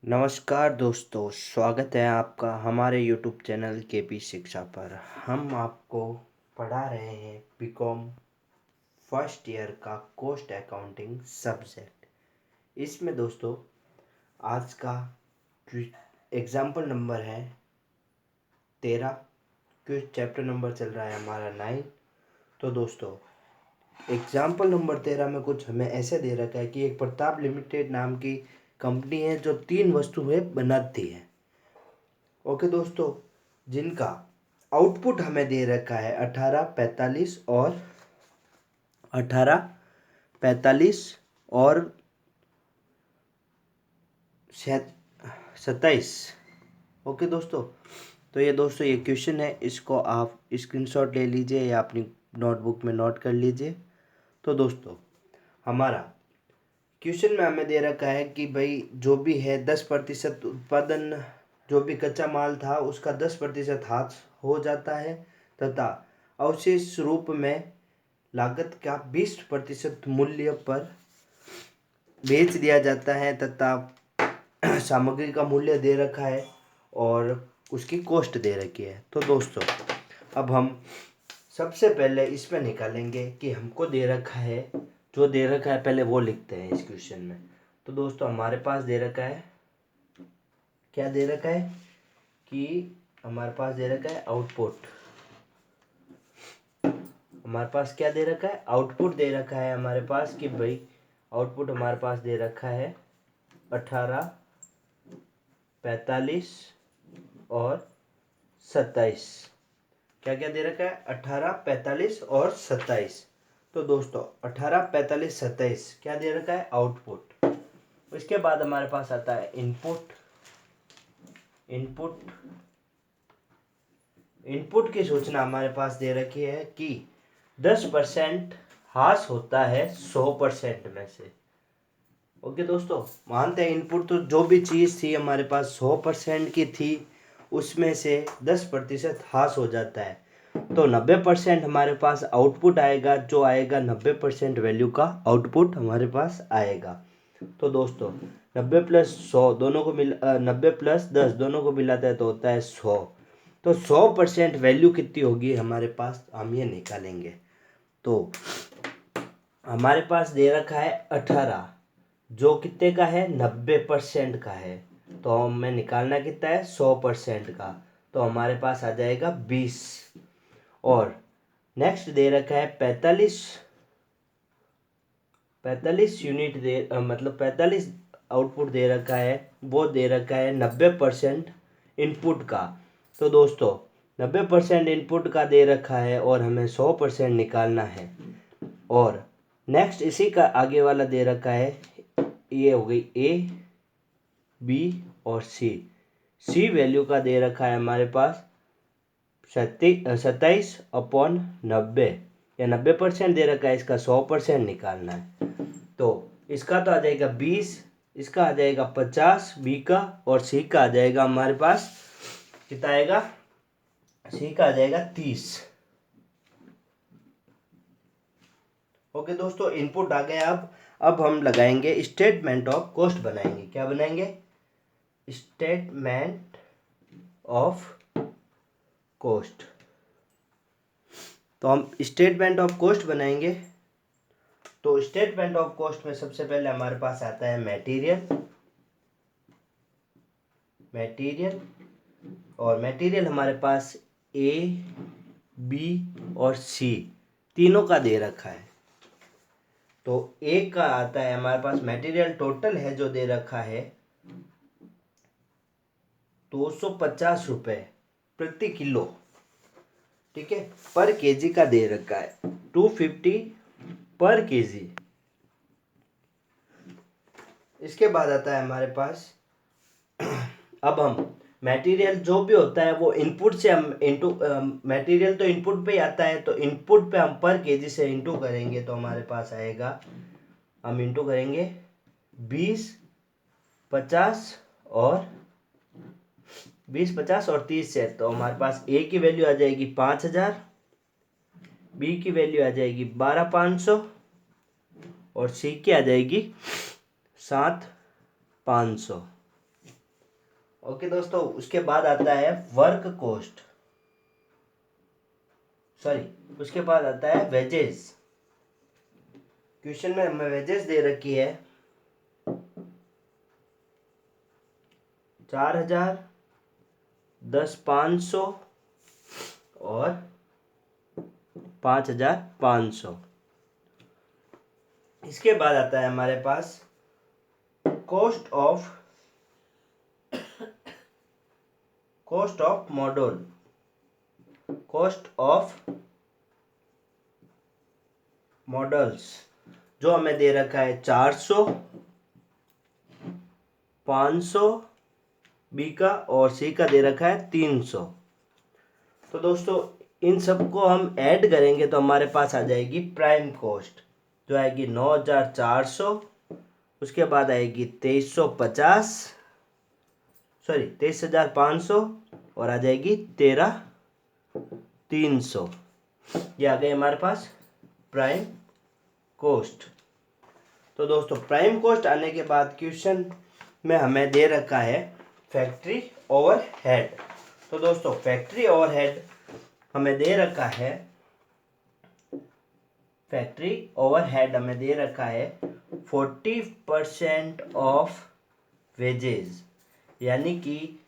नमस्कार दोस्तों, स्वागत है आपका हमारे यूट्यूब चैनल केपी शिक्षा पर। हम आपको पढ़ा रहे हैं बीकॉम फर्स्ट ईयर का कॉस्ट अकाउंटिंग सब्जेक्ट। इसमें दोस्तों आज का एग्जाम्पल नंबर है 13, क्विज चैप्टर नंबर चल रहा है हमारा 9। तो दोस्तों एग्जाम्पल नंबर 13 में कुछ हमें ऐसे दे रखा है कि एक प्रताप लिमिटेड नाम की कंपनी है जो 3 वस्तुएं बनाती है। ओके दोस्तों, जिनका आउटपुट हमें दे रखा है 18, 45 और 27। ओके दोस्तों, तो ये दोस्तों ये क्वेश्चन है, इसको आप स्क्रीनशॉट ले लीजिए या अपनी नोटबुक में नोट कर लीजिए। तो दोस्तों हमारा क्वेश्चन में हमें दे रखा है कि भाई जो भी है 10% उत्पादन, जो भी कच्चा माल था उसका 10% हाथ हो जाता है तथा अवशेष रूप में लागत का 20% मूल्य पर बेच दिया जाता है तथा सामग्री का मूल्य दे रखा है और उसकी कॉस्ट दे रखी है। तो दोस्तों अब हम सबसे पहले इसमें निकालेंगे कि हमको दे रखा है, जो दे रखा है पहले वो लिखते हैं इस क्वेश्चन में। तो दोस्तों हमारे पास दे रखा है, क्या दे रखा है कि हमारे पास दे रखा है आउटपुट। हमारे पास क्या दे रखा है, आउटपुट दे रखा है हमारे पास कि भाई आउटपुट हमारे पास दे रखा है 18, 45 और 27। क्या क्या दे रखा है, 18, 45 और 27। तो दोस्तों 18, 45, 27 क्या दे रखा है, आउटपुट। इसके बाद हमारे पास आता है इनपुट। इनपुट की सूचना हमारे पास दे रखी है कि 10% हास होता है 100% में से। ओके दोस्तों, मानते हैं इनपुट तो जो भी चीज़ थी हमारे पास 100% की थी, उसमें से 10% हास हो जाता है तो 90% हमारे पास आउटपुट आएगा, जो आएगा 90% वैल्यू का आउटपुट हमारे पास आएगा। तो दोस्तों 90 प्लस 100 दोनों को 90 प्लस 10 दोनों को मिलाता है तो होता है 100। तो 100% वैल्यू कितनी होगी हमारे पास, हम ये निकालेंगे। तो हमारे पास दे रखा है 18, जो कितने का है, 90% का है। तो हमें निकालना कितना है, 100% का। तो हमारे पास आ जाएगा 20। और नेक्स्ट दे रखा है 45 यूनिट मतलब 45 आउटपुट दे रखा है, वो दे रखा है 90% इनपुट का। तो दोस्तों 90% इनपुट का दे रखा है और हमें 100% निकालना है। और नेक्स्ट इसी का आगे वाला दे रखा है, ये हो गई ए, बी और सी वैल्यू का दे रखा है हमारे पास 27/90 या 90% दे रखा है, इसका 100% निकालना है। तो इसका तो आ जाएगा 20, इसका आ जाएगा 50 बी का, और सी का आ जाएगा हमारे पास कितना आएगा, सी का आ जाएगा 30। ओके दोस्तों, इनपुट आ गया। अब हम लगाएंगे स्टेटमेंट ऑफ कॉस्ट बनाएंगे। क्या बनाएंगे, स्टेटमेंट ऑफ कॉस्ट। तो हम स्टेटमेंट ऑफ कॉस्ट बनाएंगे। तो स्टेटमेंट ऑफ कॉस्ट में सबसे पहले हमारे पास आता है मटेरियल और मटेरियल हमारे पास ए, बी और सी तीनों का दे रखा है। तो ए का आता है हमारे पास मटेरियल टोटल है जो दे रखा है 250 रुपये प्रति किलो, ठीक है। पर केजी का दे रखा है 250 पर केजी। इसके बाद आता है हमारे पास अब हम मटेरियल जो भी होता है वो इनपुट से हम इनटू, मटेरियल तो इनपुट पे ही आता है, तो इनपुट पे हम पर केजी से इनटू करेंगे तो हमारे पास आएगा, हम इनटू करेंगे 20, 50 और 30 से। तो हमारे पास ए की वैल्यू आ जाएगी 5000, बी की वैल्यू आ जाएगी 12500 और सी की आ जाएगी 7500। ओके दोस्तों, उसके बाद आता है वर्क कॉस्ट, उसके बाद आता है वेजेस। क्वेश्चन में हमें वेजेस दे रखी है 4,000, 10,500 और 5,500। इसके बाद आता है हमारे पास cost of model, cost of models, जो हमें दे रखा है 400, 500, बी का और सी का दे रखा है 300। तो दोस्तों इन सबको हम ऐड करेंगे तो हमारे पास आ जाएगी प्राइम कॉस्ट, जो आएगी 9,400। उसके बाद आएगी 23,500 और आ जाएगी 13,300। ये आ गए हमारे पास प्राइम कॉस्ट। तो दोस्तों प्राइम कॉस्ट आने के बाद क्वेश्चन में हमें दे रखा है फैक्ट्री ओवरहेड। तो दोस्तों फैक्ट्री ओवरहेड हमें दे रखा है, फैक्ट्री ओवरहेड हमें दे रखा है 40% ऑफ वेजेस, यानी कि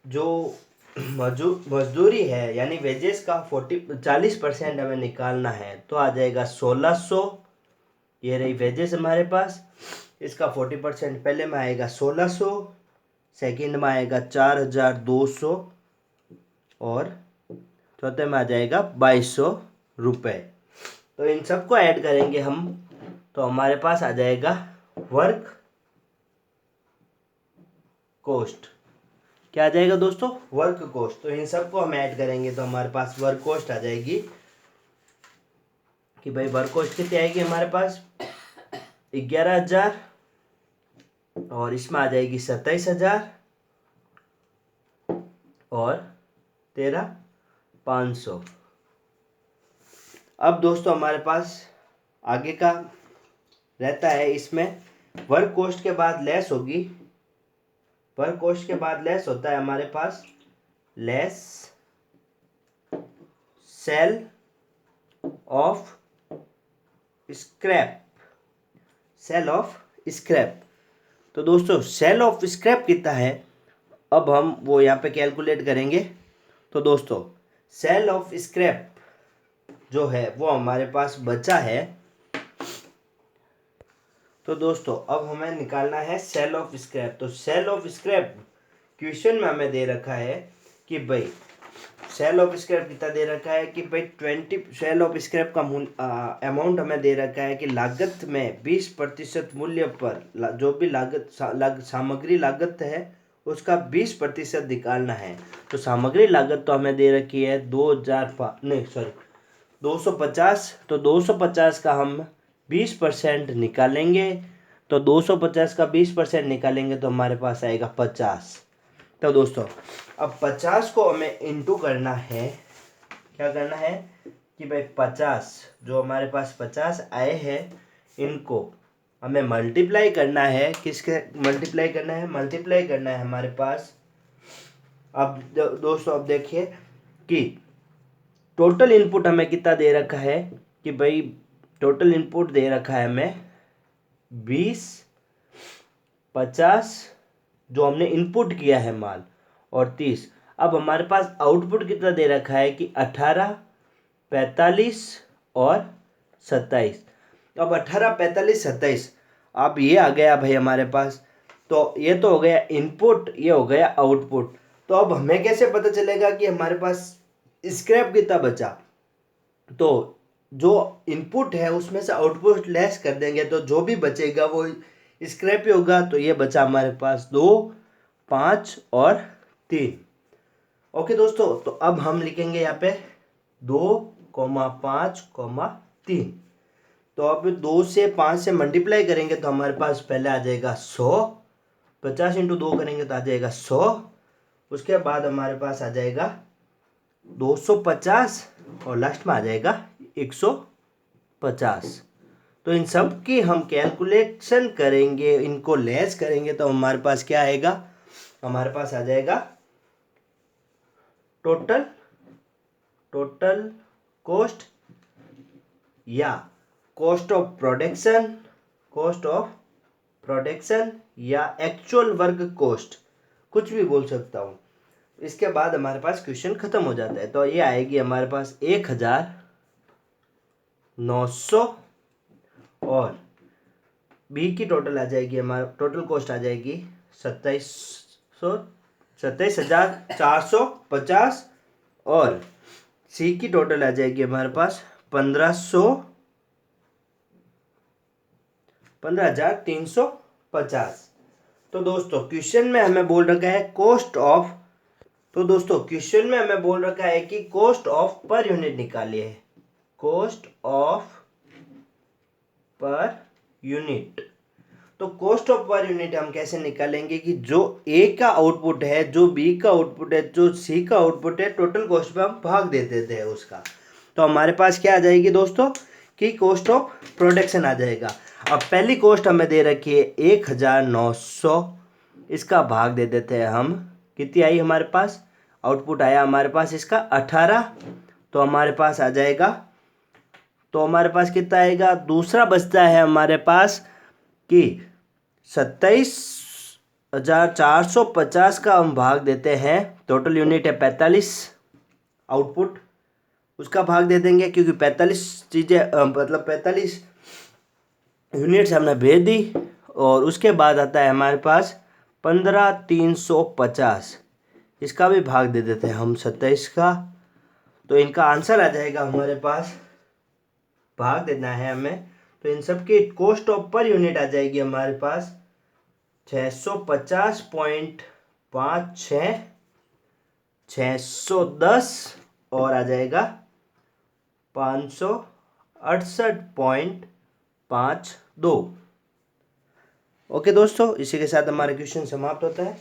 जो मजदूरी है यानी वेजेस का 40% हमें निकालना है। तो आ जाएगा 1,600, ये रही वेजेस हमारे पास। इसका 40% पहले में आएगा 1,600, सेकंड में आएगा 4,200 और चौथे में आ जाएगा 2,200 रुपये। तो इन सबको ऐड करेंगे हम तो हमारे पास आ जाएगा वर्क कॉस्ट। क्या आ जाएगा दोस्तों? Work cost. तो इन सबको हम ऐड करेंगे तो हमारे पास वर्क कॉस्ट आ जाएगी कि भाई वर्क कॉस्ट कितनी आएगी हमारे पास 11,000 और इसमें आ जाएगी 27,000 और 13,500। अब दोस्तों हमारे पास आगे का रहता है, इसमें वर्क कॉस्ट के बाद लेस होगी, वर्क कॉस्ट के बाद लेस होता है हमारे पास less sale of scrap, sale of scrap. तो दोस्तों सेल ऑफ स्क्रैप कितना है, अब हम वो यहाँ पे कैलकुलेट करेंगे। तो दोस्तों सेल ऑफ स्क्रैप जो है वो हमारे पास बचा है। तो दोस्तों अब हमें निकालना है सेल ऑफ स्क्रैप। तो सेल ऑफ स्क्रैप क्वेश्चन में हमें दे रखा है कि भाई सेल ऑफ स्क्रैप कितना दे रखा है कि भाई 20 सेल ऑफ स्क्रैप का अमाउंट हमें दे रखा है कि लागत में 20% मूल्य पर जो भी सामग्री लागत है उसका 20% निकालना है। तो सामग्री लागत तो हमें दे रखी है 250। तो 250 का हम 20% निकालेंगे। तो 250 का 20% निकालेंगे तो हमारे पास आएगा 50। तो दोस्तों अब 50 को हमें इंटू करना है, क्या करना है कि भाई 50 जो हमारे पास 50 आए हैं इनको हमें मल्टीप्लाई करना है। किसके मल्टीप्लाई करना है? मल्टीप्लाई करना है हमारे पास। अब दोस्तों अब देखिए कि टोटल इनपुट हमें कितना दे रखा है कि भाई टोटल इनपुट दे रखा है हमें 20, 50 जो हमने इनपुट किया है माल और 30। अब हमारे पास आउटपुट कितना दे रखा है कि 18, 45 और 27। अब 18, 45, 27 अब ये आ गया भाई हमारे पास। तो ये तो हो गया इनपुट, ये हो गया आउटपुट। तो अब हमें कैसे पता चलेगा कि हमारे पास स्क्रैप कितना बचा? तो जो इनपुट है उसमें से आउटपुट लेस कर देंगे तो जो भी बचेगा वो स्क्रैप ही होगा। तो ये बचा हमारे पास 2, 5 और 3। ओके दोस्तों, तो अब हम लिखेंगे यहाँ पे 2, 5, 3। तो अब 2 से 5 से मल्टीप्लाई करेंगे तो हमारे पास पहले आ जाएगा 100, 50 × 2 करेंगे तो आ जाएगा 100। उसके बाद हमारे पास आ जाएगा 250 और लास्ट में आ जाएगा 150। तो इन सब की हम कैलकुलेशन करेंगे, इनको लेस करेंगे तो हमारे पास क्या आएगा? हमारे पास आ जाएगा टोटल कॉस्ट या कॉस्ट ऑफ प्रोडक्शन या एक्चुअल वर्क कॉस्ट, कुछ भी बोल सकता हूँ। इसके बाद हमारे पास क्वेश्चन खत्म हो जाता है। तो ये आएगी हमारे पास 1900 और बी की टोटल आ जाएगी, हमारा टोटल कॉस्ट आ जाएगी 27,450 और सी की टोटल आ जाएगी हमारे पास 15,350। तो दोस्तों क्वेश्चन में हमें बोल रखा है कि कॉस्ट ऑफ पर यूनिट निकालिए, कॉस्ट ऑफ पर यूनिट। तो कॉस्ट ऑफ पर यूनिट हम कैसे निकालेंगे कि जो ए का आउटपुट है, जो बी का आउटपुट है, जो सी का आउटपुट है, टोटल कॉस्ट पे हम भाग दे देते हैं उसका। तो हमारे पास क्या आ जाएगी दोस्तों कि कॉस्ट ऑफ प्रोडक्शन आ जाएगा। अब पहली कॉस्ट हमें दे रखी है 1900, इसका भाग दे देते हैं हम, कितनी आई हमारे पास, आउटपुट आया हमारे पास इसका 18, तो हमारे पास आ जाएगा, तो हमारे पास कितना आएगा, दूसरा बचता है हमारे पास कि 27,450 का हम भाग देते हैं, टोटल यूनिट है 45, आउटपुट उसका भाग दे देंगे क्योंकि 45 चीज़ें मतलब 45 यूनिट्स हमने भेज दी। और उसके बाद आता है हमारे पास 15,350, इसका भी भाग दे देते हैं हम 27 का। तो इनका आंसर आ जाएगा हमारे पास, भाग देना है हमें, तो इन सब की कॉस्ट ऑफ पर यूनिट आ जाएगी हमारे पास 650.56, 610 और आ जाएगा 568.52। ओके दोस्तों, इसी के साथ हमारा क्वेश्चन समाप्त होता है।